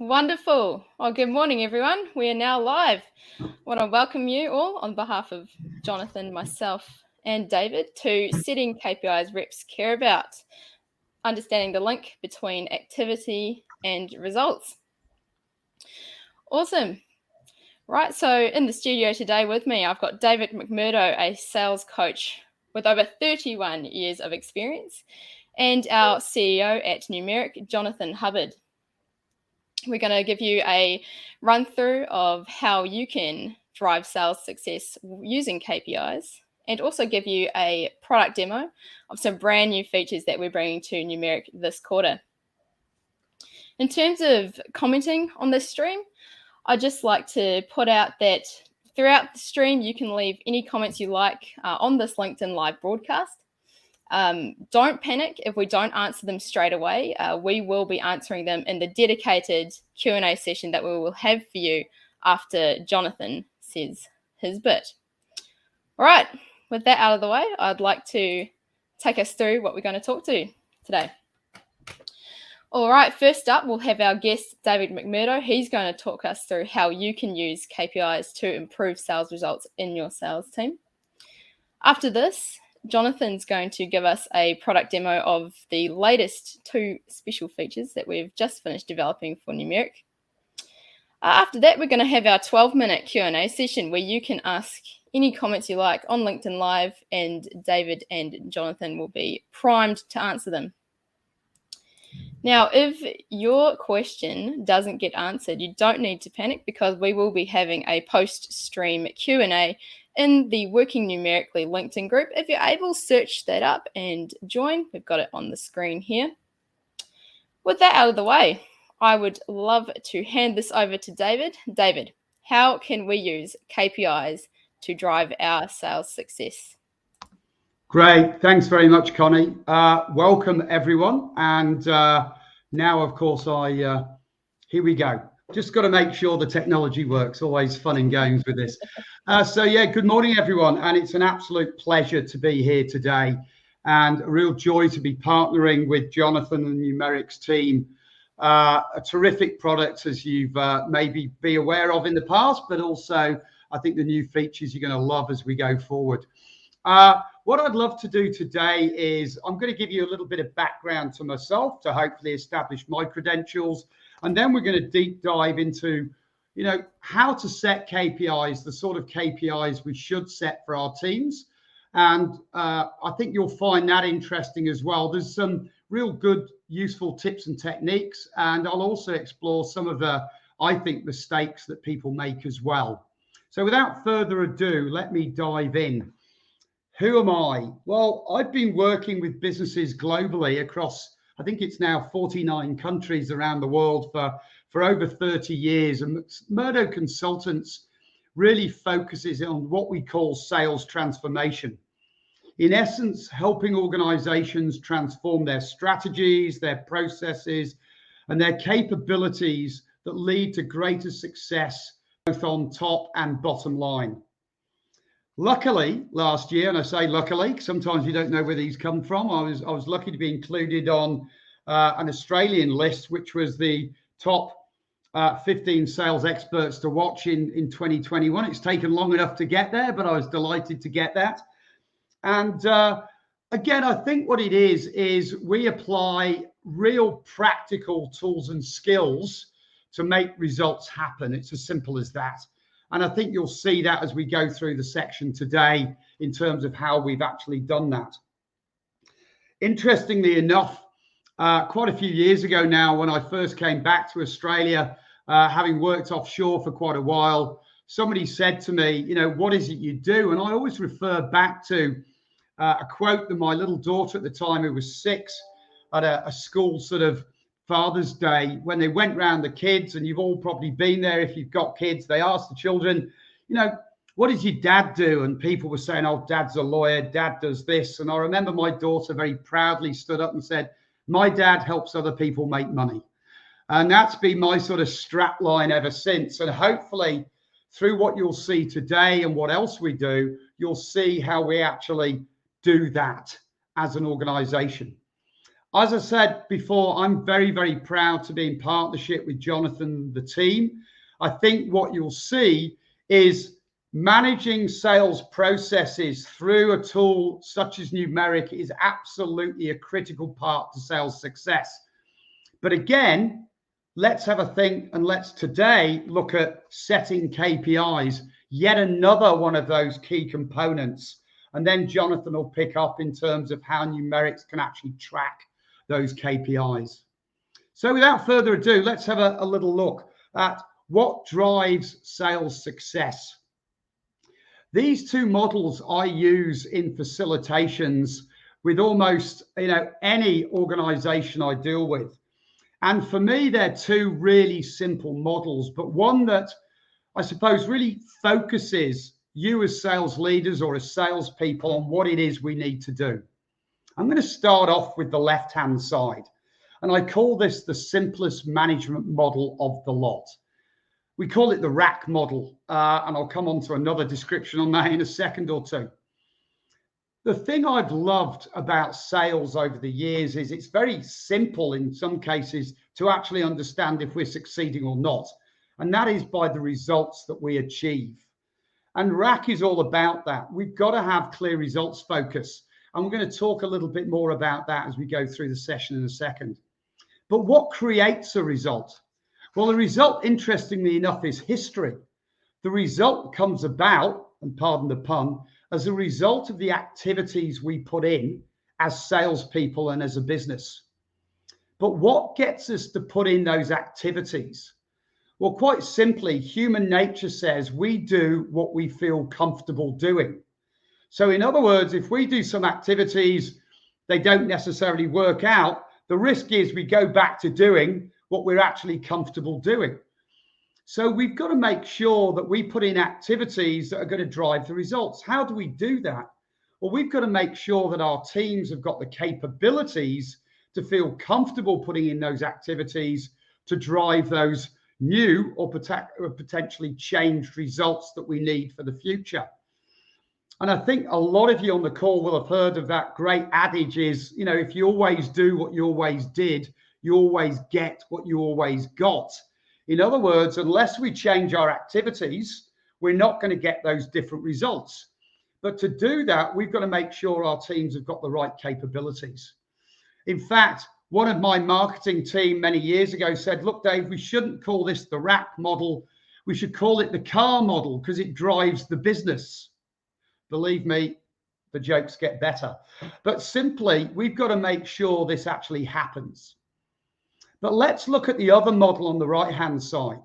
Wonderful. Well, good morning, everyone. We are now live. I want to welcome you all on behalf of Jonathan, myself, and David to Setting KPIs Reps Care About, understanding the link between activity and results. Awesome. Right, so in the studio today with me, I've got David McMurdo, a sales coach with over 31 years of experience, and our CEO at Numerik, Jonathan Hubbard. We're going to give you a run through of how you can drive sales success using KPIs and also give you a product demo of some brand new features that we're bringing to Numerik this quarter. In terms of commenting on this stream, I'd just like to put out that throughout the stream, you can leave any comments you like on this LinkedIn live broadcast. Don't panic if we don't answer them straight away. We will be answering them in the dedicated Q&A session that we will have for you after Jonathan says his bit. All right, with that out of the way, I'd like to take us through what we're going to talk to today. All right, first up, we'll have our guest, David McMurdo. He's going to talk us through how you can use KPIs to improve sales results in your sales team. After this, Jonathan's going to give us a product demo of the latest two special features that we've just finished developing for Numerik. After that, we're going to have our 12-minute Q&A session where you can ask any comments you like on LinkedIn Live, and David and Jonathan will be primed to answer them. Now, if your question doesn't get answered, you don't need to panic because we will be having a post-stream Q&A in the Working Numerically LinkedIn group. If you're able, search that up and join. We've got it on the screen here. With that out of the way, I would love to hand this over to David. David, how can we use KPIs to drive our sales success? Great. Thanks very much, Connie. Welcome, everyone. And now, of course, here we go. Just got to make sure the technology works. Always fun and games with this. Good morning, everyone. And it's an absolute pleasure to be here today and a real joy to be partnering with Jonathan and Numerik's team. A terrific product, as you've maybe be aware of in the past, but also I think the new features you're going to love as we go forward. What I'd love to do today is I'm going to give you a little bit of background to myself to hopefully establish my credentials. And then we're going to deep dive into, how to set KPIs, the sort of KPIs we should set for our teams. And I think you'll find that interesting as well. There's some real good, useful tips and techniques. And I'll also explore some of the, I think, mistakes that people make as well. So without further ado, let me dive in. Who am I? Well, I've been working with businesses globally across, I think it's now 49 countries around the world for over 30 years. And McMurdo Consultants really focuses on what we call sales transformation. In essence, helping organizations transform their strategies, their processes, and their capabilities that lead to greater success, both on top and bottom line. Luckily, last year, and I say luckily, sometimes you don't know where these come from, I was lucky to be included on an Australian list, which was the top 15 sales experts to watch in 2021. It's taken long enough to get there, but I was delighted to get that. And again, I think what it is we apply real practical tools and skills to make results happen. It's as simple as that. And I think you'll see that as we go through the section today in terms of how we've actually done that. Interestingly enough, quite a few years ago now, when I first came back to Australia, having worked offshore for quite a while, somebody said to me, what is it you do? And I always refer back to a quote that my little daughter at the time, who was 6, at a school sort of Father's Day, when they went round the kids, and you've all probably been there if you've got kids, they asked the children, what does your dad do? And people were saying, oh, dad's a lawyer, dad does this. And I remember my daughter very proudly stood up and said, my dad helps other people make money. And that's been my sort of strap line ever since. And hopefully through what you'll see today and what else we do, you'll see how we actually do that as an organization. As I said before, I'm very, very proud to be in partnership with Jonathan and the team. I think what you'll see is managing sales processes through a tool such as Numerik is absolutely a critical part to sales success. But again, let's have a think, and let's today look at setting KPIs, yet another one of those key components. And then Jonathan will pick up in terms of how Numerik can actually track those KPIs. So without further ado, let's have a little look at what drives sales success. These two models I use in facilitations with almost any organization I deal with. And for me, they're two really simple models, but one that I suppose really focuses you as sales leaders or as salespeople on what it is we need to do. I'm going to start off with the left-hand side, and I call this the simplest management model of the lot. We call it the rack model, and I'll come on to another description on that in a second or two. The thing I've loved about sales over the years is it's very simple in some cases to actually understand if we're succeeding or not, and that is by the results that we achieve. And rack is all about that. We've got to have clear results focus. And we're going to talk a little bit more about that as we go through the session in a second. But what creates a result? Well, the result, interestingly enough, is history. The result comes about, and pardon the pun, as a result of the activities we put in as salespeople and as a business. But what gets us to put in those activities? Well, quite simply, human nature says we do what we feel comfortable doing. So in other words, if we do some activities, they don't necessarily work out, the risk is we go back to doing what we're actually comfortable doing. So we've got to make sure that we put in activities that are going to drive the results. How do we do that? Well, we've got to make sure that our teams have got the capabilities to feel comfortable putting in those activities to drive those new or potentially changed results that we need for the future. And I think a lot of you on the call will have heard of that great adage is, if you always do what you always did, you always get what you always got. In other words, unless we change our activities, we're not going to get those different results. But to do that, we've got to make sure our teams have got the right capabilities. In fact, one of my marketing team many years ago said, look, Dave, we shouldn't call this the rack model. We should call it the car model because it drives the business. Believe me, the jokes get better. But simply, we've got to make sure this actually happens. But let's look at the other model on the right-hand side.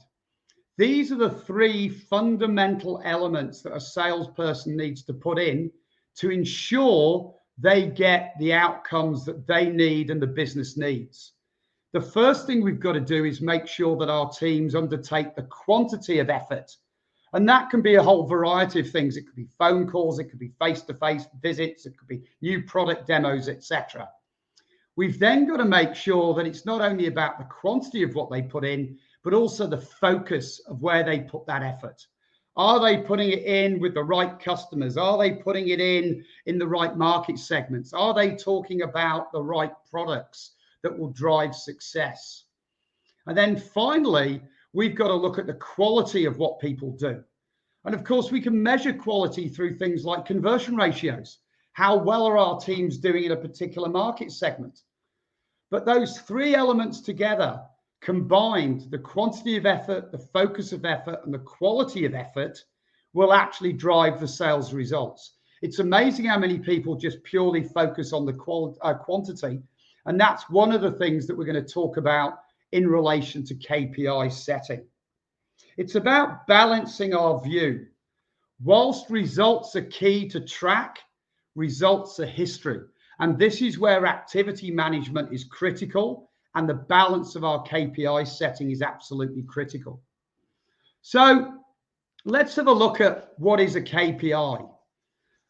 These are the three fundamental elements that a salesperson needs to put in to ensure they get the outcomes that they need and the business needs. The first thing we've got to do is make sure that our teams undertake the quantity of effort. And that can be a whole variety of things. It could be phone calls, it could be face-to-face visits, it could be new product demos, etc. We've then got to make sure that it's not only about the quantity of what they put in, but also the focus of where they put that effort. Are they putting it in with the right customers? Are they putting it in the right market segments? Are they talking about the right products that will drive success? And then finally, we've got to look at the quality of what people do. And of course, we can measure quality through things like conversion ratios. How well are our teams doing in a particular market segment? But those three elements together, combined, the quantity of effort, the focus of effort, and the quality of effort, will actually drive the sales results. It's amazing how many people just purely focus on the quantity. And that's one of the things that we're going to talk about in relation to KPI setting. It's about balancing our view. Whilst results are key to track, results are history. And this is where activity management is critical and the balance of our KPI setting is absolutely critical. So let's have a look at what is a KPI.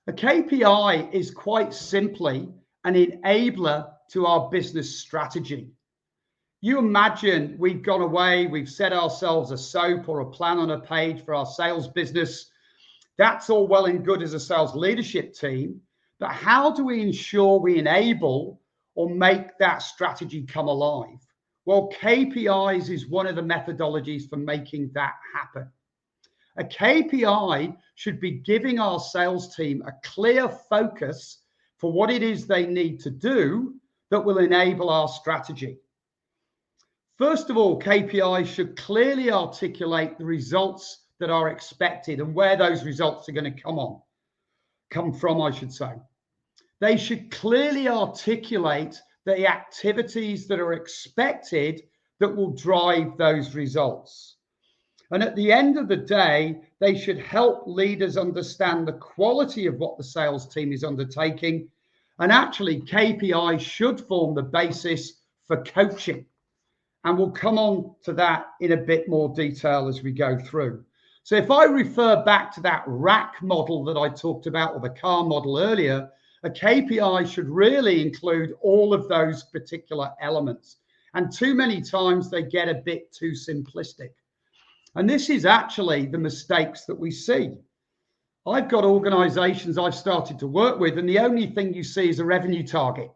A KPI is quite simply an enabler to our business strategy. You imagine we've gone away, we've set ourselves a SOAP or a plan on a page for our sales business. That's all well and good as a sales leadership team, but how do we ensure we enable or make that strategy come alive? Well, KPIs is one of the methodologies for making that happen. A KPI should be giving our sales team a clear focus for what it is they need to do that will enable our strategy. First of all, KPIs should clearly articulate the results that are expected and where those results are going to come from, I should say. They should clearly articulate the activities that are expected that will drive those results. And at the end of the day, they should help leaders understand the quality of what the sales team is undertaking. And actually, KPIs should form the basis for coaching. And we'll come on to that in a bit more detail as we go through. So if I refer back to that rack model that I talked about, or the car model earlier, a KPI should really include all of those particular elements. And too many times they get a bit too simplistic. And this is actually the mistakes that we see. I've got organizations I've started to work with, and the only thing you see is a revenue target.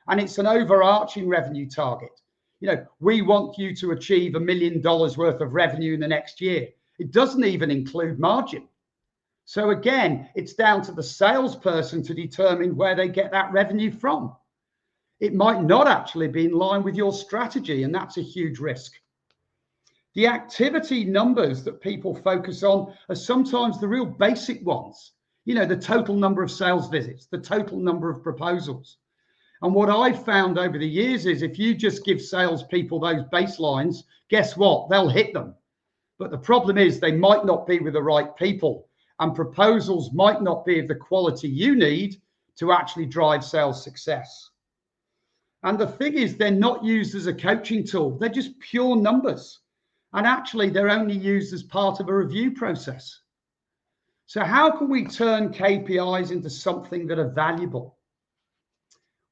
And it's an overarching revenue target. You know, we want you to achieve $1 million worth of revenue in the next year. It doesn't even include margin. So again, it's down to the salesperson to determine where they get that revenue from. It might not actually be in line with your strategy, and that's a huge risk. The activity numbers that people focus on are sometimes the real basic ones. You know, the total number of sales visits, the total number of proposals. And what I've found over the years is if you just give salespeople those baselines, guess what? They'll hit them. But the problem is they might not be with the right people, and proposals might not be of the quality you need to actually drive sales success. And the thing is, they're not used as a coaching tool. They're just pure numbers. And actually, they're only used as part of a review process. So how can we turn KPIs into something that are valuable?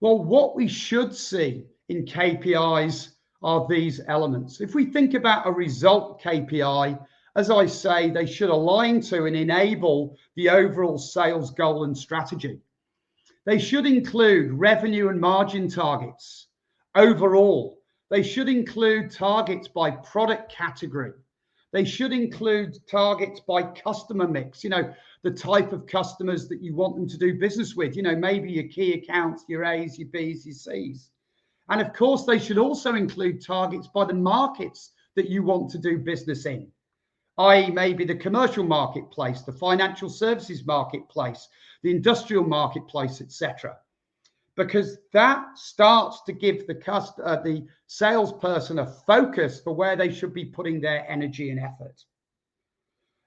Well, what we should see in KPIs are these elements. If we think about a result KPI, as I say, they should align to and enable the overall sales goal and strategy. They should include revenue and margin targets overall. They should include targets by product category. They should include targets by customer mix, you know, the type of customers that you want them to do business with, you know, maybe your key accounts, your A's, your B's, your C's. And of course, they should also include targets by the markets that you want to do business in, i.e. maybe the commercial marketplace, the financial services marketplace, the industrial marketplace, etc. Because that starts to give the salesperson a focus for where they should be putting their energy and effort.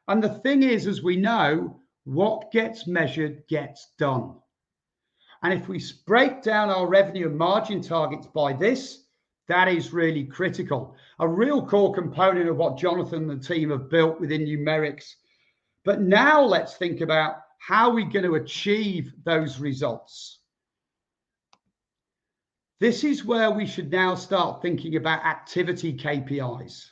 And the thing is, as we know, what gets measured gets done. And if we break down our revenue and margin targets by this, that is really critical. A real core component of what Jonathan and the team have built within Numeriks. But now let's think about how we're going to achieve those results. This is where we should now start thinking about activity KPIs.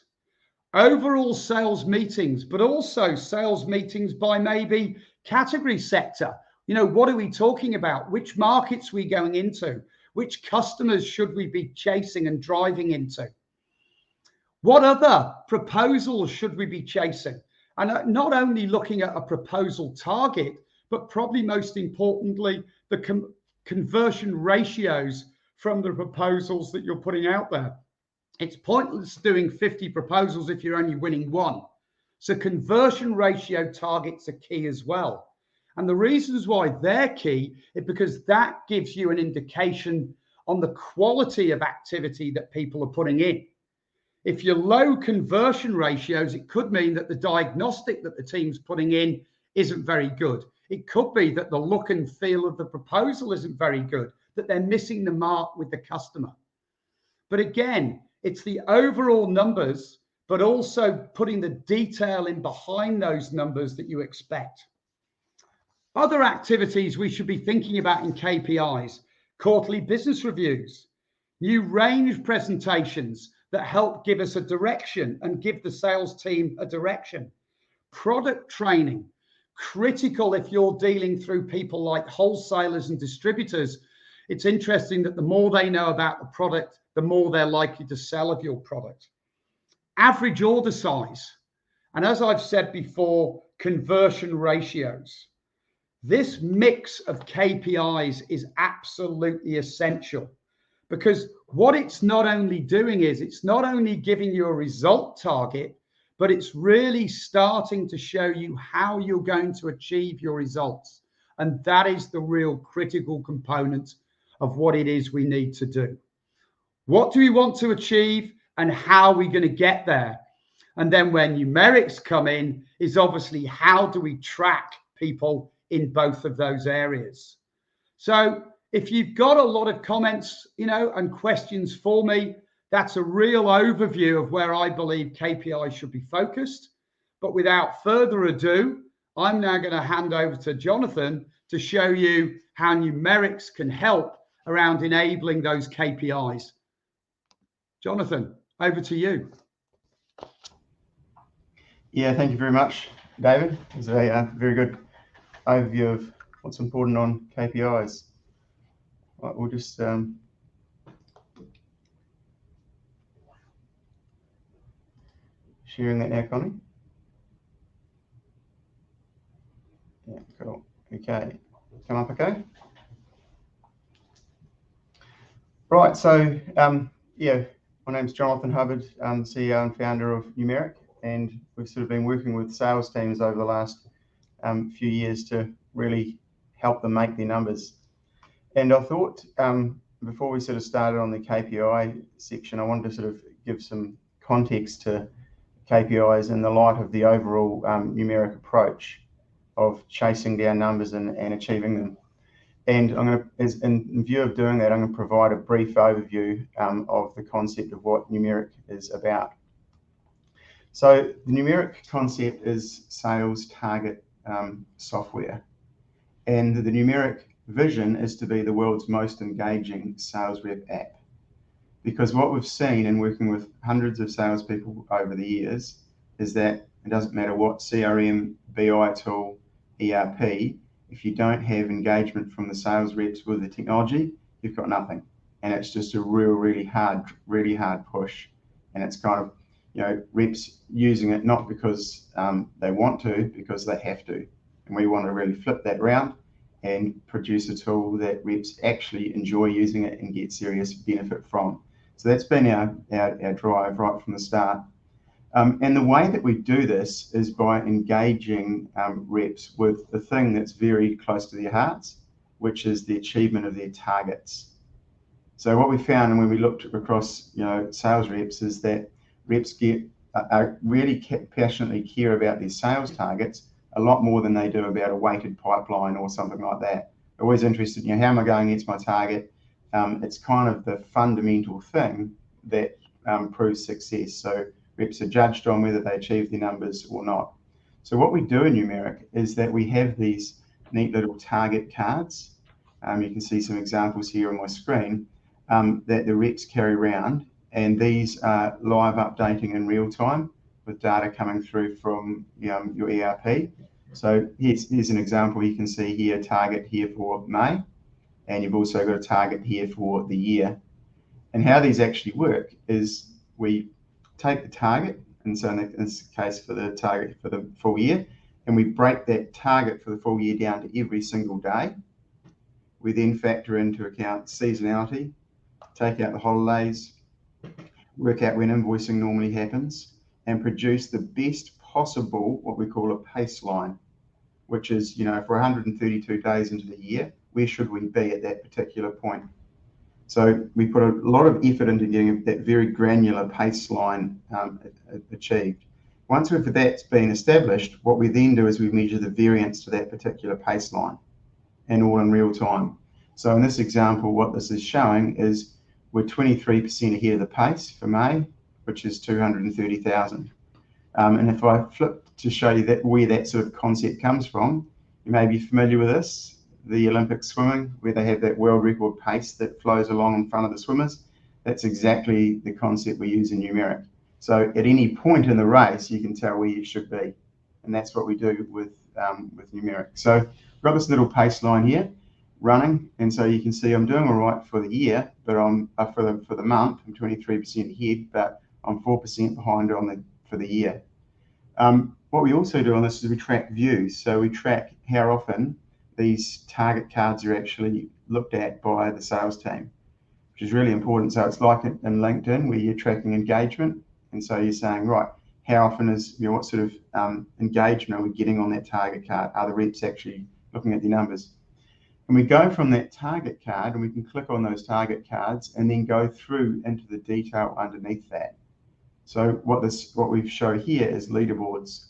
Overall sales meetings, but also sales meetings by maybe category sector. You know, what are we talking about? Which markets are we going into? Which customers should we be chasing and driving into? What other proposals should we be chasing? And not only looking at a proposal target, but probably most importantly, the conversion ratios from the proposals that you're putting out there. It's pointless doing 50 proposals if you're only winning one. So conversion ratio targets are key as well. And the reasons why they're key is because that gives you an indication on the quality of activity that people are putting in. If you're low conversion ratios, it could mean that the diagnostic that the team's putting in isn't very good. It could be that the look and feel of the proposal isn't very good, that they're missing the mark with the customer. But again, it's the overall numbers, but also putting the detail in behind those numbers that you expect. Other activities we should be thinking about in KPIs, quarterly business reviews, new range presentations that help give us a direction and give the sales team a direction, product training, critical if you're dealing through people like wholesalers and distributors. It's interesting that the more they know about the product, the more they're likely to sell of your product. Average order size. And as I've said before, conversion ratios. This mix of KPIs is absolutely essential, because what it's not only doing is it's not only giving you a result target, but it's really starting to show you how you're going to achieve your results. And that is the real critical component of what it is we need to do. What do we want to achieve and how are we going to get there? And then where numerics come in is obviously how do we track people in both of those areas. So if you've got a lot of comments, and questions for me, that's a real overview of where I believe KPIs should be focused. But without further ado, I'm now going to hand over to Jonathan to show you how numerics can help around enabling those KPIs. Jonathan, over to you. Yeah, thank you very much, David. It's a very good overview of what's important on KPIs. Right, we'll just sharing that now, Connie. Yeah, cool. Okay, come up okay? Right, so yeah, my name's Jonathan Hubbard. I'm CEO and founder of Numerik, and we've sort of been working with sales teams over the last few years to really help them make their numbers. And I thought before we sort of started on the KPI section, I wanted to sort of give some context to KPIs in the light of the overall Numerik approach of chasing down numbers and achieving them. And I'm going to, in view of doing that, I'm going to provide a brief overview of the concept of what Numerik is about. So the Numerik concept is sales target software, and the Numerik vision is to be the world's most engaging sales rep app. Because what we've seen in working with hundreds of salespeople over the years is that it doesn't matter what CRM, BI tool, ERP, if you don't have engagement from the sales reps with the technology, you've got nothing. And it's just a really hard push. And it's kind of, reps using it not because they want to, because they have to. And we want to really flip that around and produce a tool that reps actually enjoy using it and get serious benefit from. So that's been our drive right from the start. And the way that we do this is by engaging reps with the thing that's very close to their hearts, which is the achievement of their targets. So what we found, and when we looked across, sales reps, is that reps really passionately care about their sales targets a lot more than they do about a weighted pipeline or something like that. They're always interested, how am I going against my target? It's kind of the fundamental thing that proves success. So reps are judged on whether they achieve their numbers or not. So what we do in Numerik is that we have these neat little target cards. You can see some examples here on my screen that the reps carry around, and these are live updating in real time with data coming through from your ERP. So here's an example. You can see here a target here for May, and you've also got a target here for the year. And how these actually work is we take the target, and so in this case for the target for the full year, and we break that target for the full year down to every single day. We then factor into account seasonality, take out the holidays, work out when invoicing normally happens, and produce the best possible, what we call a baseline, which is, for 132 days into the year, where should we be at that particular point? So we put a lot of effort into getting that very granular baseline achieved. Once that's been established, what we then do is we measure the variance to that particular baseline, and all in real time. So in this example, what this is showing is we're 23% ahead of the pace for May, which is 230,000. And if I flip to show you where that sort of concept comes from, you may be familiar with this, the Olympic swimming, where they have that world record pace that flows along in front of the swimmers. That's exactly the concept we use in Numerik. So at any point in the race, you can tell where you should be. And that's what we do with Numerik. So we've got this little baseline here. running, and so you can see I'm doing all right for the year, but I'm for the month I'm 23% ahead, but I'm 4% behind for the year. What we also do on this is we track views, so we track how often these target cards are actually looked at by the sales team, which is really important. So it's like in LinkedIn where you're tracking engagement, and so you're saying, right, how often is, what sort of engagement are we getting on that target card? Are the reps actually looking at the numbers? And we go from that target card and we can click on those target cards and then go through into the detail underneath that. So what we've shown here is leaderboards.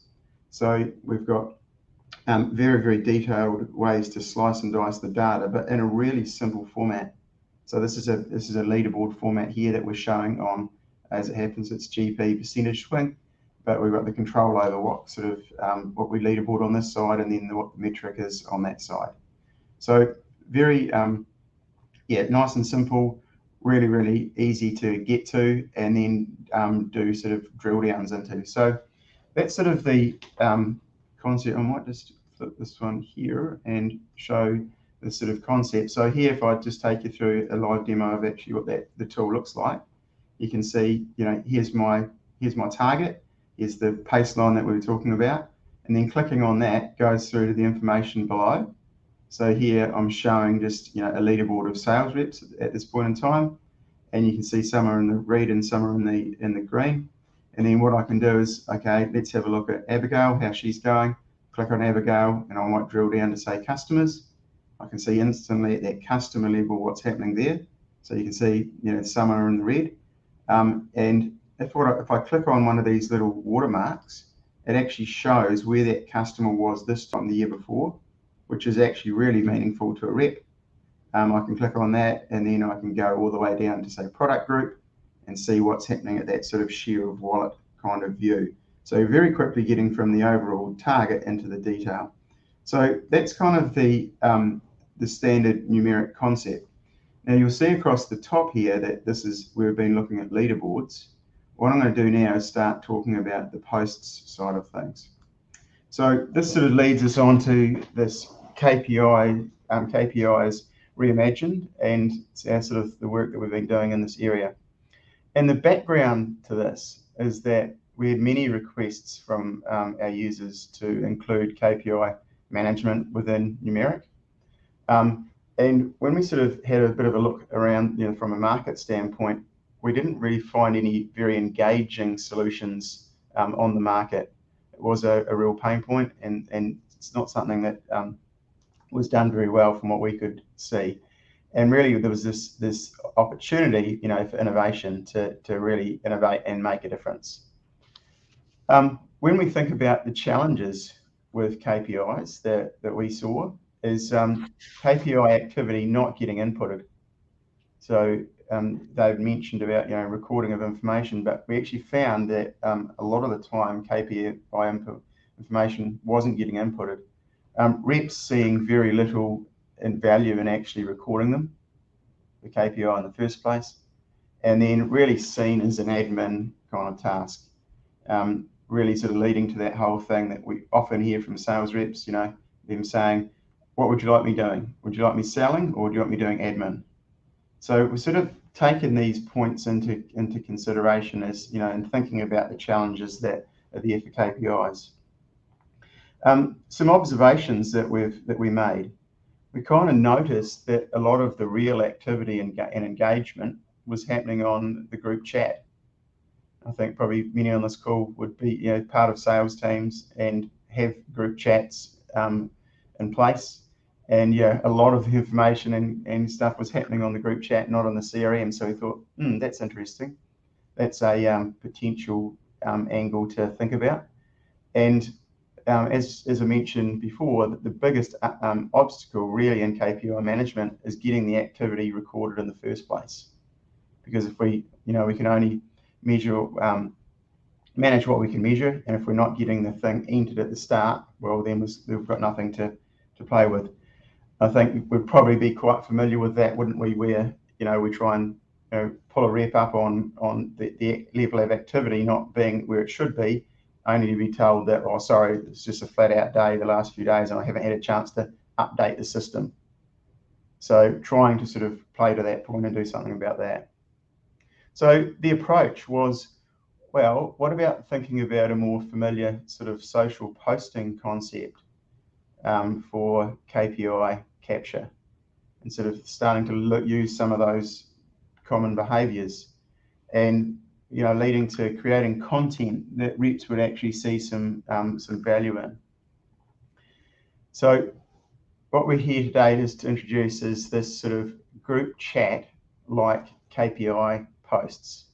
So we've got very, very detailed ways to slice and dice the data, but in a really simple format. So this is a leaderboard format here that we're showing on, as it happens, it's GP percentage swing, but we've got the control over what sort of what we leaderboard on this side, and then what the metric is on that side. So very, nice and simple, really, really easy to get to, and then do sort of drill downs into. So that's sort of the concept. I might just flip this one here and show the sort of concept. So here, if I just take you through a live demo of actually what the tool looks like, you can see, here's my target, here's the pace line that we were talking about, and then clicking on that goes through to the information below. So here I'm showing just a leaderboard of sales reps at this point in time, and you can see some are in the red and some are in the green. And then what I can do is, okay, let's have a look at Abigail, how she's going. Click on Abigail, and I might drill down to say customers. I can see instantly at that customer level what's happening there. So you can see, some are in the red. And if I click on one of these little watermarks, it actually shows where that customer was this time the year before, which is actually really meaningful to a rep. I can click on that, and then I can go all the way down to say product group and see what's happening at that sort of share of wallet kind of view. So very quickly getting from the overall target into the detail. So that's kind of the standard Numeric concept. Now you'll see across the top here that we've been looking at leaderboards. What I'm going to do now is start talking about the posts side of things. So this sort of leads us on to this KPIs reimagined, and it's our sort of the work that we've been doing in this area. And the background to this is that we had many requests from our users to include KPI management within Numeric. And when we sort of had a bit of a look around, from a market standpoint, we didn't really find any very engaging solutions on the market. It was a real pain point, and it's not something that was done very well from what we could see. And really, there was this opportunity, for innovation to really innovate and make a difference. When we think about the challenges with KPIs that we saw, is KPI activity not getting inputted. So Dave mentioned about recording of information, but we actually found that a lot of the time KPI information wasn't getting inputted. Reps seeing very little in value in actually recording them, the KPI in the first place, and then really seen as an admin kind of task. Really sort of leading to that whole thing that we often hear from sales reps, them saying, what would you like me doing? Would you like me selling, or would you like me doing admin? So we've sort of taken these points into consideration as, in thinking about the challenges that are there for KPIs. Some observations that we made. We kind of noticed that a lot of the real activity and engagement was happening on the group chat. I think probably many on this call would be part of sales teams and have group chats in place. And a lot of the information and stuff was happening on the group chat, not on the CRM. So we thought, that's interesting. That's a potential angle to think about. And as I mentioned before, the biggest obstacle really in KPI management is getting the activity recorded in the first place. Because if we can only measure, manage what we can measure, and if we're not getting the thing entered at the start, well, then we've got nothing to play with. I think we'd probably be quite familiar with that, wouldn't we? Where we try and pull a rep up on the level of activity not being where it should be, only to be told that, oh, sorry, it's just a flat out day the last few days and I haven't had a chance to update the system. So trying to sort of play to that point and do something about that. So the approach was, well, what about thinking about a more familiar sort of social posting concept for KPI capture, and sort of starting to use some of those common behaviours, and leading to creating content that reps would actually see some value in. So what we're here today is to introduce is this sort of group chat like KPI posts.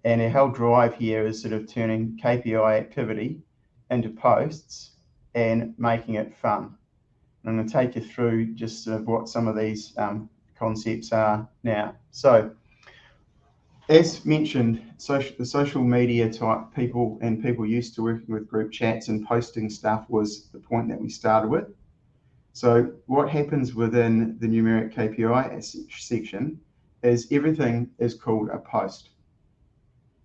And our whole drive here is sort of turning KPI activity into posts and making it fun. And I'm going to take you through just sort of what some of these concepts are now. So as mentioned, the social media type people and people used to working with group chats and posting stuff was the point that we started with. So what happens within the Numerik KPI section is everything is called a post.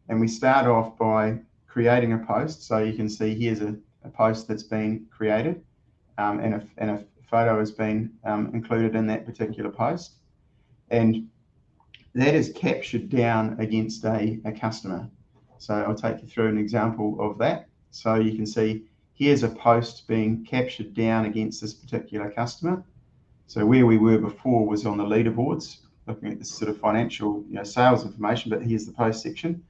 And we start off by creating a post. So you can see here's a post that's been created, and a photo has been included in that particular post. And that is captured down against a customer. So I'll take you through an example of that. So you can see here's a post being captured down against this particular customer. So where we were before was on the leaderboards, looking at this sort of financial sales information, but here's the post section.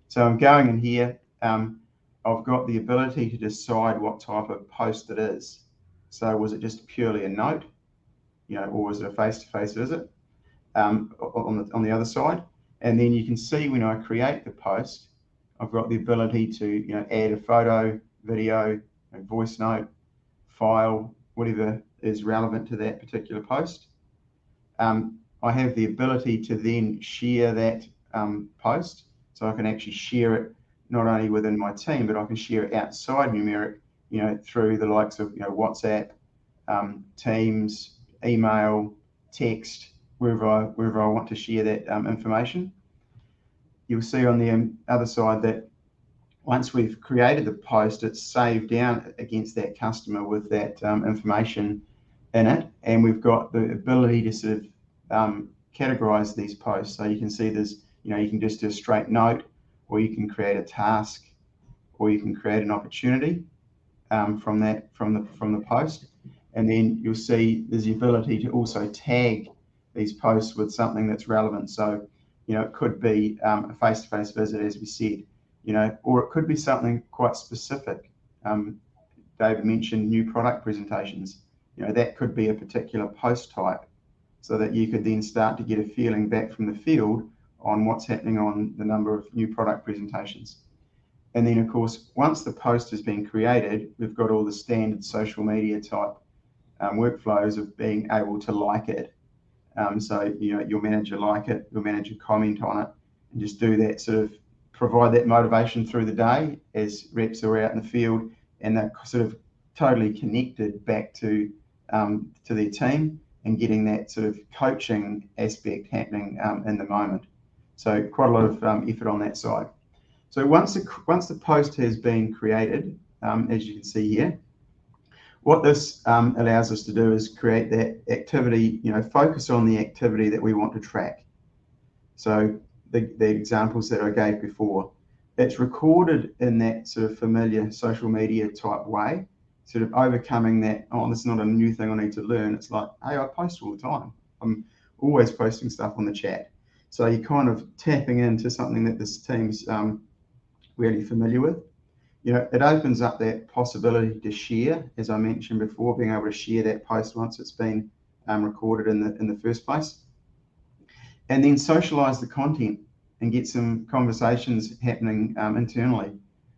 So I'm going in here, I've got the ability to decide what type of post it is. So was it just purely a note, or was it a face-to-face visit on the other side? And then you can see when I create the post, I've got the ability to add a photo, video, a voice note, file, whatever is relevant to that particular post. I have the ability to then share that post. So I can actually share it not only within my team, but I can share it outside Numerik, through the likes of WhatsApp, Teams, email, text, wherever I want to share that information. You'll see on the other side that once we've created the post, it's saved down against that customer with that information in it, and we've got the ability to sort of categorize these posts. So you can see there's you can just do a straight note, or you can create a task, or you can create an opportunity from the post. And then you'll see there's the ability to also tag these posts with something that's relevant. So it could be a face-to-face visit, as we said, or it could be something quite specific. David mentioned new product presentations. That could be a particular post type, so that you could then start to get a feeling back from the field on what's happening on the number of new product presentations. And then, of course, once the post has been created, we've got all the standard social media type workflows of being able to like it. So, your manager like it, your manager comment on it, and just do that sort of provide that motivation through the day as reps are out in the field, and they're sort of totally connected back to their team and getting that sort of coaching aspect happening in the moment. So quite a lot of effort on that side. So once the post has been created, as you can see here, what this allows us to do is create that activity, focus on the activity that we want to track. So the examples that I gave before, it's recorded in that sort of familiar social media type way, sort of overcoming that, this is not a new thing I need to learn. It's like, hey, I post all the time. I'm always posting stuff on the chat. So you're kind of tapping into something that this team's really familiar with. It opens up that possibility to share, as I mentioned before, being able to share that post once it's been recorded in the first place. And then socialize the content and get some conversations happening internally.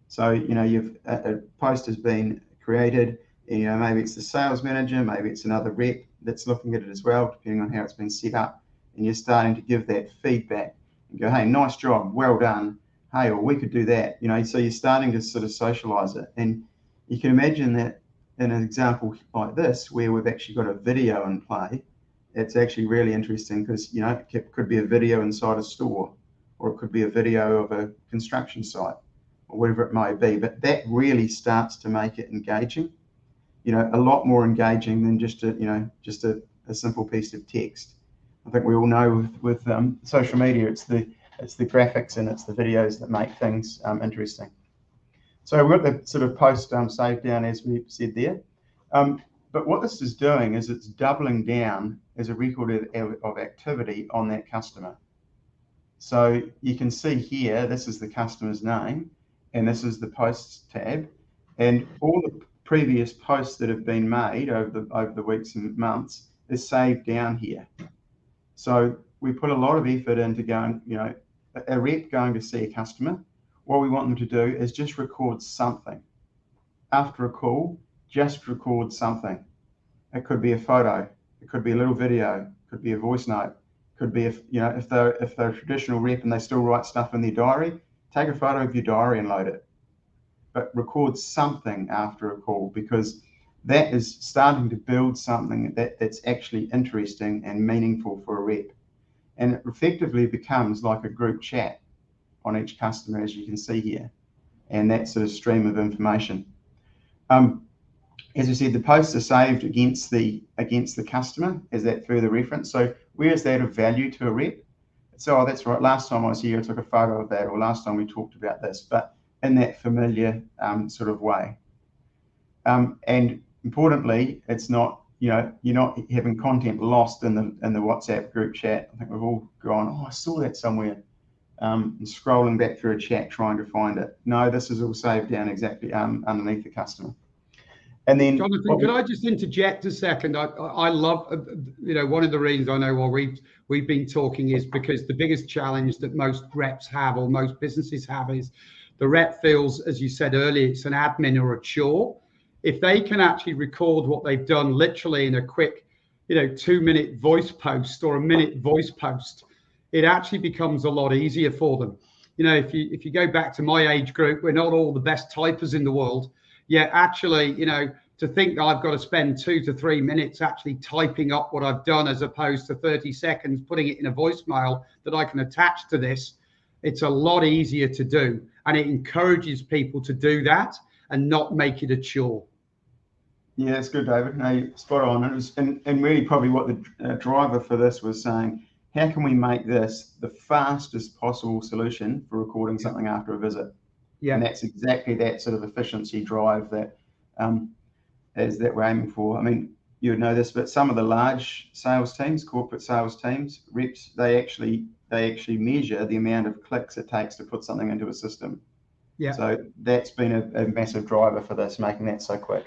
So, a post has been created, maybe it's the sales manager, maybe it's another rep that's looking at it as well, depending on how it's been set up. And you're starting to give that feedback and go, hey, nice job, well done. Hey, or we could do that. So you're starting to sort of socialize it. And you can imagine that in an example like this, where we've actually got a video in play, it's actually really interesting because, it could be a video inside a store, or it could be a video of a construction site, or whatever it may be. But that really starts to make it engaging, a lot more engaging than just a a simple piece of text. I think we all know with social media, it's the graphics and it's the videos that make things interesting. So we've got the sort of post saved down as we said there. But what this is doing is it's doubling down as a record of activity on that customer. So you can see here, this is the customer's name, and this is the posts tab, and all the previous posts that have been made over the weeks and months is saved down here. So we put a lot of effort into going, a rep going to see a customer. What we want them to do is just record something. After a call, just record something. It could be a photo, it could be a little video, it could be a voice note, could be if they're a traditional rep and they still write stuff in their diary, take a photo of your diary and load it. But record something after a call, because that is starting to build something that's actually interesting and meaningful for a rep. And it effectively becomes like a group chat on each customer, as you can see here, and that sort of stream of information. As I said, the posts are saved against the customer as that further reference. So where is that of value to a rep? So, oh, that's right, last time I was here, I took a photo of that, or last time we talked about this, but in that familiar sort of way. And importantly, it's not, you're not having content lost in the WhatsApp group chat. I think we've all gone, oh, I saw that somewhere, and scrolling back through a chat trying to find it. No, this is all saved down exactly underneath the customer. And then, Jonathan, could I just interject a second? I love, one of the reasons I know why we've been talking is because the biggest challenge that most reps have, or most businesses have, is the rep feels, as you said earlier, it's an admin or a chore. If they can actually record what they've done literally in a quick, 2-minute voice post or a minute voice post, it actually becomes a lot easier for them. If you go back to my age group, we're not all the best typers in the world. Yet actually, to think that I've got to spend 2 to 3 minutes actually typing up what I've done, as opposed to 30 seconds putting it in a voicemail that I can attach to this, it's a lot easier to do. And it encourages people to do that and not make it a chore. Yeah, that's good, David. No, you're spot on. And really probably what the driver for this was saying, how can we make this the fastest possible solution for recording something after a visit? Yeah. And that's exactly that sort of efficiency drive that we're aiming for. I mean, you would know this, but some of the large sales teams, corporate sales teams, reps, they actually measure the amount of clicks it takes to put something into a system. Yeah. So that's been a massive driver for this, making that so quick.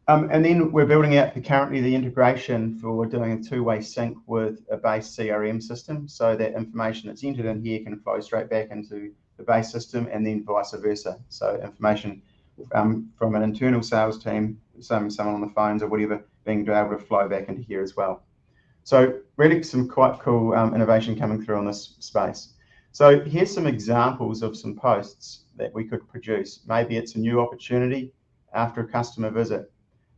And then we're building out currently the integration for doing a two-way sync with a base CRM system, so that information that's entered in here can flow straight back into the base system, and then vice versa. So information from an internal sales team, someone on the phones or whatever, being able to flow back into here as well. So really some quite cool innovation coming through on this space. So here's some examples of some posts that we could produce. Maybe it's a new opportunity after a customer visit.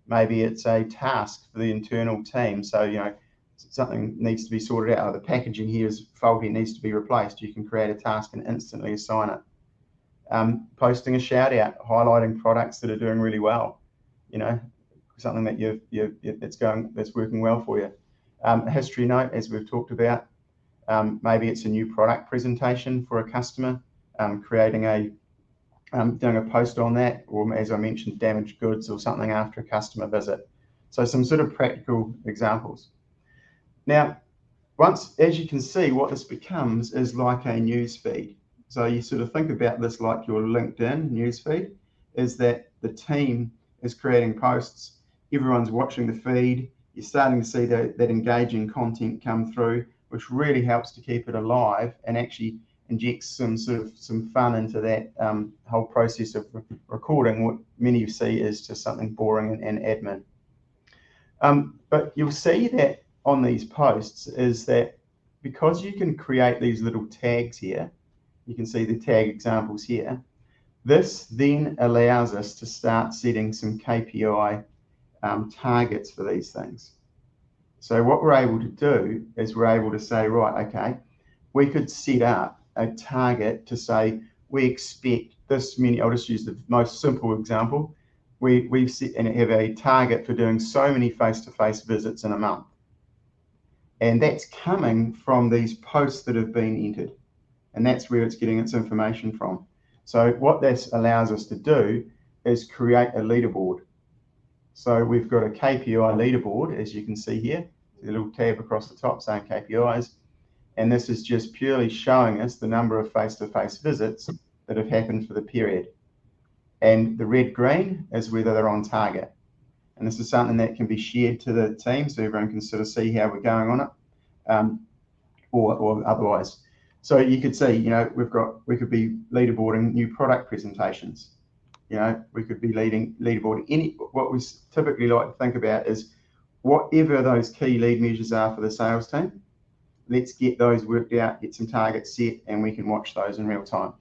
Maybe it's a task for the internal team. So, something needs to be sorted out. The packaging here is faulty, needs to be replaced. You can create a task and instantly assign it. Posting a shout out, highlighting products that are doing really well. Something that that's working well for you. A history note, as we've talked about. Maybe it's a new product presentation for a customer. Doing a post on that, or as I mentioned, damaged goods or something after a customer visit. So some sort of practical examples. Now, as you can see, what this becomes is like a news feed. So you sort of think about this like your LinkedIn news feed, is that the team is creating posts, everyone's watching the feed, you're starting to see that engaging content come through, which really helps to keep it alive and actually injects some fun into that whole process of recording. What many see is just something boring and admin. But you'll see that on these posts is that because you can create these little tags here, you can see the tag examples here, this then allows us to start setting some KPI targets for these things. So what we're able to do is we're able to say, right, okay, we could set up a target to say we expect this many. I'll just use the most simple example. we've set and have a target for doing so many face-to-face visits in a month. And that's coming from these posts that have been entered. And that's where it's getting its information from. So what this allows us to do is create a leaderboard. So we've got a KPI leaderboard, as you can see here, a little tab across the top saying KPIs. And this is just purely showing us the number of face-to-face visits that have happened for the period. And the red-green is whether they're on target. And this is something that can be shared to the team so everyone can sort of see how we're going on it, or otherwise. So you could see, you know, we could be leaderboarding new product presentations. You know, we could be leaderboarding what we typically like to think about is whatever those key lead measures are for the sales team, let's get those worked out, get some targets set, and we can watch those in real time.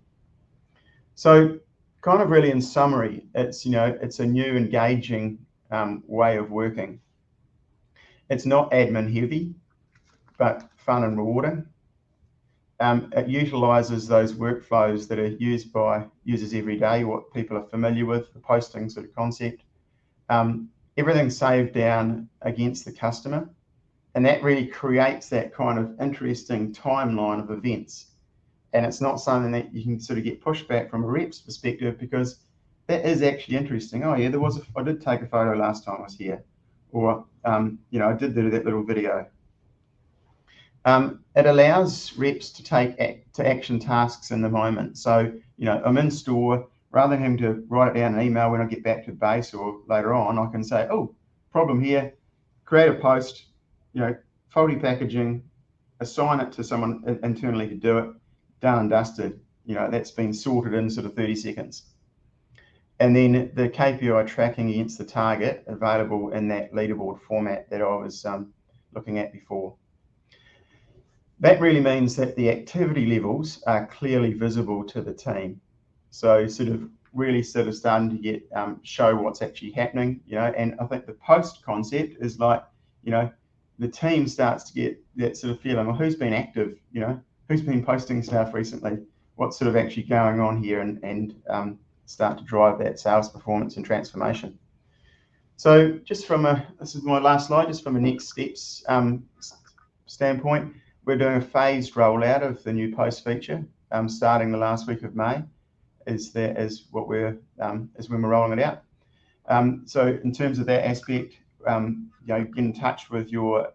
So kind of really in summary, it's, you know, it's a new engaging way of working. It's not admin heavy, but fun and rewarding. It utilizes those workflows that are used by users every day, what people are familiar with, the posting sort of concept. Everything's saved down against the customer, and that really creates that kind of interesting timeline of events. And it's not something that you can sort of get pushback from a rep's perspective, because that is actually interesting. Oh yeah, I did take a photo last time I was here, or you know, I did do that little video. It allows reps to take action tasks in the moment. So, you know, I'm in store, rather than having to write it down in an email when I get back to base or later on, I can say, oh, problem here, create a post, you know, faulty packaging, assign it to someone internally to do it, done and dusted. You know, that's been sorted in sort of 30 seconds. And then the KPI tracking against the target available in that leaderboard format that I was looking at before. That really means that the activity levels are clearly visible to the team. So sort of really sort of starting to get show what's actually happening, you know. And I think the post concept is like, you know, the team starts to get that sort of feeling, well, who's been active, you know, who's been posting stuff recently, what's sort of actually going on here, and start to drive that sales performance and transformation. So just from this is my last slide, just from a next steps standpoint, we're doing a phased rollout of the new post feature, starting the last week of May. Is when we're rolling it out. So in terms of that aspect, you know, get in touch with your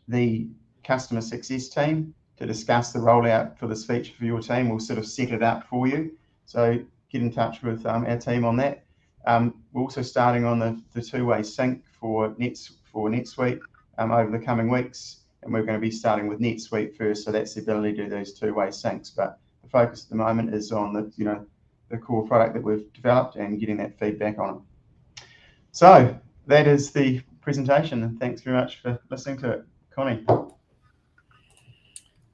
the customer success team to discuss the rollout for this feature for your team. We'll sort of set it up for you. So get in touch with our team on that. We're also starting on the two-way sync for NetSuite over the coming weeks, and we're going to be starting with NetSuite first. So that's the ability to do those two-way syncs. But the focus at the moment is on the core product that we've developed and getting that feedback on it. So that is the presentation, and thanks very much for listening to it, Connie.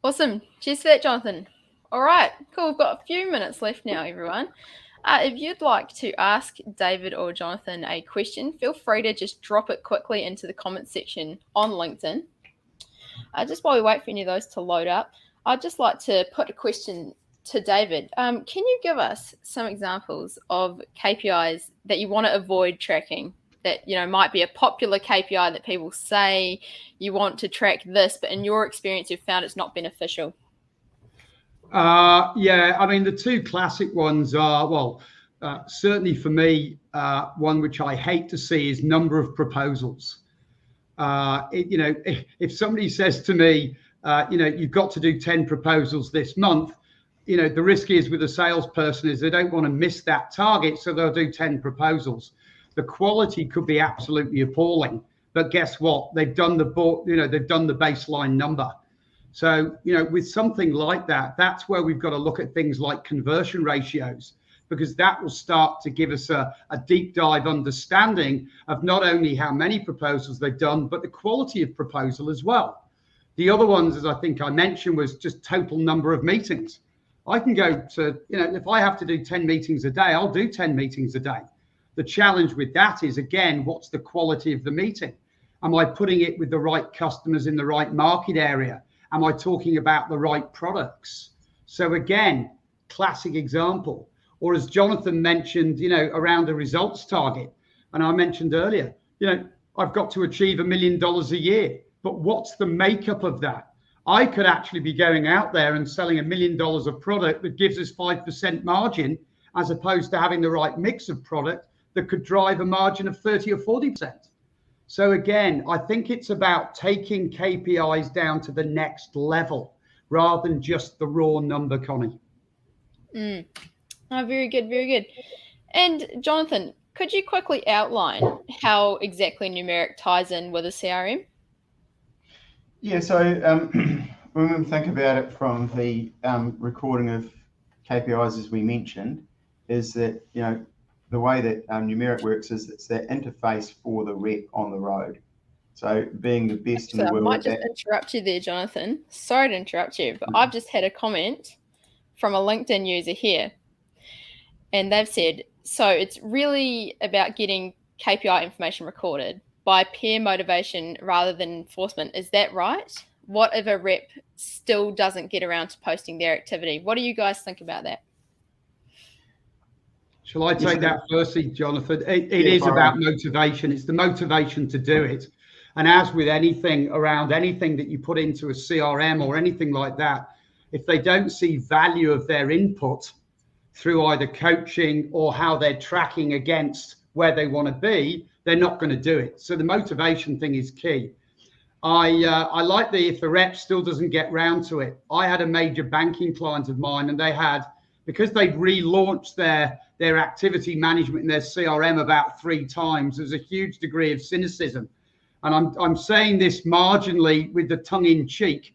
Awesome. Cheers for that, Jonathan. All right, cool. We've got a few minutes left now, everyone. If you'd like to ask David or Jonathan a question, feel free to just drop it quickly into the comments section on LinkedIn. Just while we wait for any of those to load up, I'd just like to put a question to David. Can you give us some examples of KPIs that you want to avoid tracking, that, you know, might be a popular KPI that people say you want to track this, but in your experience you've found it's not beneficial? Yeah, I mean, the two classic ones are, well, certainly for me, one which I hate to see is number of proposals. You know, if somebody says to me, you know, you've got to do 10 proposals this month, you know, the risk is with a salesperson is they don't want to miss that target, so they'll do 10 proposals. The quality could be absolutely appalling, but guess what? They've done the baseline number. So, you know, with something like that, that's where we've got to look at things like conversion ratios, because that will start to give us a deep dive understanding of not only how many proposals they've done, but the quality of proposal as well. The other ones, as I think I mentioned, was just total number of meetings. I can go to, you know, if I have to do 10 meetings a day, I'll do 10 meetings a day. The challenge with that is, again, what's the quality of the meeting? Am I putting it with the right customers in the right market area? Am I talking about the right products? So again, classic example. or as Jonathan mentioned, around a results target. And I mentioned earlier, I've got to achieve $1 million a year, but what's the makeup of that? I could actually be going out there and selling $1 million of product that gives us 5% margin, as opposed to having the right mix of product that could drive a margin of 30 or 40%. So again, I think it's about taking KPIs down to the next level rather than just the raw number, Connie. Oh, very good, very good. And Jonathan, could you quickly outline how exactly Numerik ties in with a CRM? Yeah, so when we think about it from the recording of KPIs, as we mentioned, is that, the way that Numerik works is it's that interface for the rep on the road. So being the best in the world. I might just interrupt you there, Jonathan. Sorry to interrupt you, but I've just had a comment from a LinkedIn user here. And they've said, so it's really about getting KPI information recorded by peer motivation rather than enforcement. Is that right? What if a rep still doesn't get around to posting their activity? What do you guys think about that? Shall I take that firstly, Jonathan? It is about motivation. It's the motivation to do it. And as with anything around anything that you put into a CRM or anything like that, if they don't see value of their input through either coaching or how they're tracking against where they want to be, they're not going to do it. So the motivation thing is key. I like if the rep still doesn't get round to it. I had a major banking client of mine, and they had, because they'd relaunched their activity management in their CRM about 3 times, there's a huge degree of cynicism. And I'm saying this marginally with the tongue in cheek,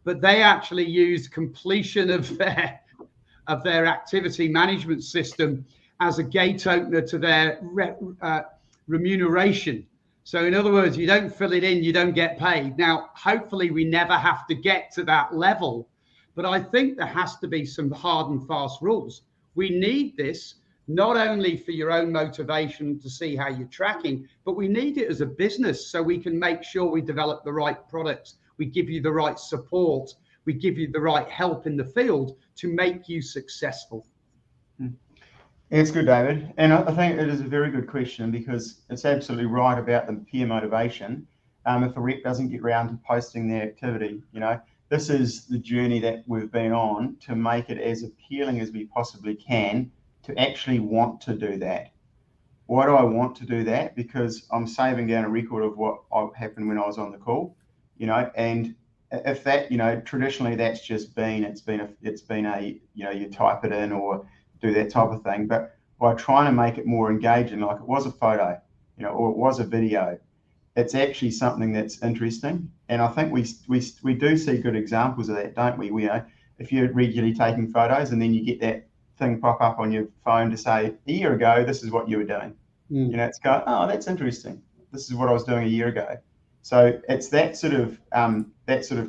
but they actually used completion of their activity management system as a gate opener to their remuneration. So in other words, you don't fill it in, you don't get paid. Now, hopefully we never have to get to that level, but I think there has to be some hard and fast rules. We need this not only for your own motivation to see how you're tracking, but we need it as a business so we can make sure we develop the right products, we give you the right support, we give you the right help in the field to make you successful. It's good, David. And I think it is a very good question, because it's absolutely right about the peer motivation. If a rep doesn't get around to posting their activity, this is the journey that we've been on to make it as appealing as we possibly can to actually want to do that. Why do I want to do that? Because I'm saving down a record of what happened when I was on the call, and if that, traditionally that's just been, it's been a, you type it in or do that type of thing. But by trying to make it more engaging, like it was a photo, or it was a video, it's actually something that's interesting. And I think we do see good examples of that, don't we? If you're regularly taking photos and then you get that thing pop up on your phone to say, a year ago, this is what you were doing. It's going, oh, that's interesting. This is what I was doing a year ago. So it's that sort of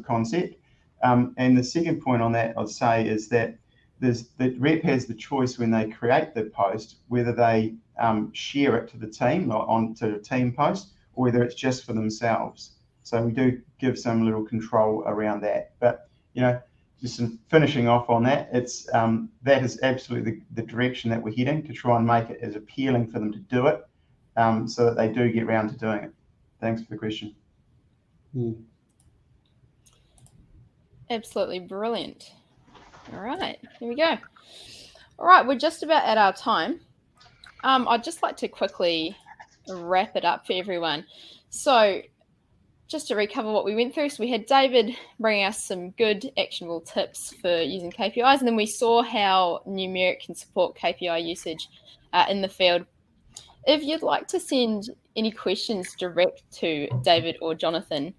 concept. And the second point on that, I'd say, is that the rep has the choice when they create the post, whether they share it to the team, like onto a team post, or whether it's just for themselves. So we do give some little control around that. But, just finishing off on that, it's that is absolutely the direction that we're heading, to try and make it as appealing for them to do it, so that they do get around to doing it. Thanks for the question. Absolutely brilliant. All right, here we go. All right, we're just about at our time. I'd just like to quickly wrap it up for everyone. So just to recover what we went through, so we had David bringing us some good actionable tips for using KPIs, and then we saw how Numerik can support KPI usage in the field. If you'd like to send any questions direct to David or Jonathan,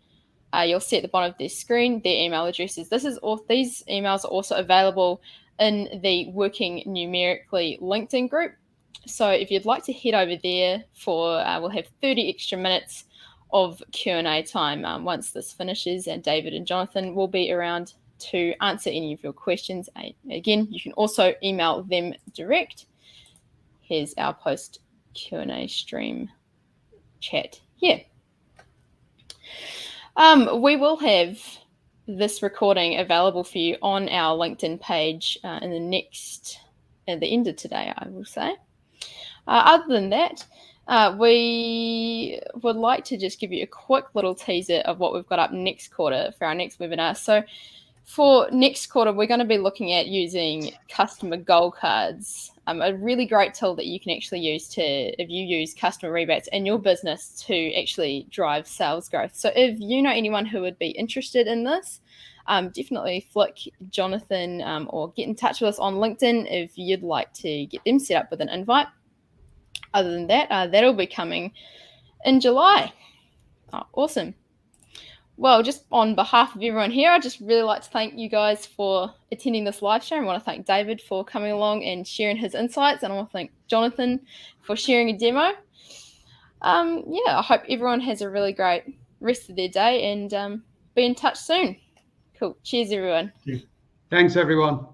you'll see at the bottom of their screen their email addresses. These emails are also available in the Working Numerically LinkedIn group. So if you'd like to head over there we'll have 30 extra minutes of Q&A time once this finishes, and David and Jonathan will be around to answer any of your questions. Again, you can also email them direct. Here's our post Q&A stream chat here. We will have this recording available for you on our LinkedIn page in the next at the end of today, I will say. Other than that, we would like to just give you a quick little teaser of what we've got up next quarter for our next webinar. So for next quarter, we're going to be looking at using customer goal cards, a really great tool that you can actually use if you use customer rebates in your business to actually drive sales growth. So if you know anyone who would be interested in this, definitely flick Jonathan or get in touch with us on LinkedIn if you'd like to get them set up with an invite. Other than that, that'll be coming in July. Oh, awesome. Well, just on behalf of everyone here, I'd just really like to thank you guys for attending this live stream. I want to thank David for coming along and sharing his insights, and I want to thank Jonathan for sharing a demo. I hope everyone has a really great rest of their day, and be in touch soon. Cool. Cheers, everyone. Thanks, everyone.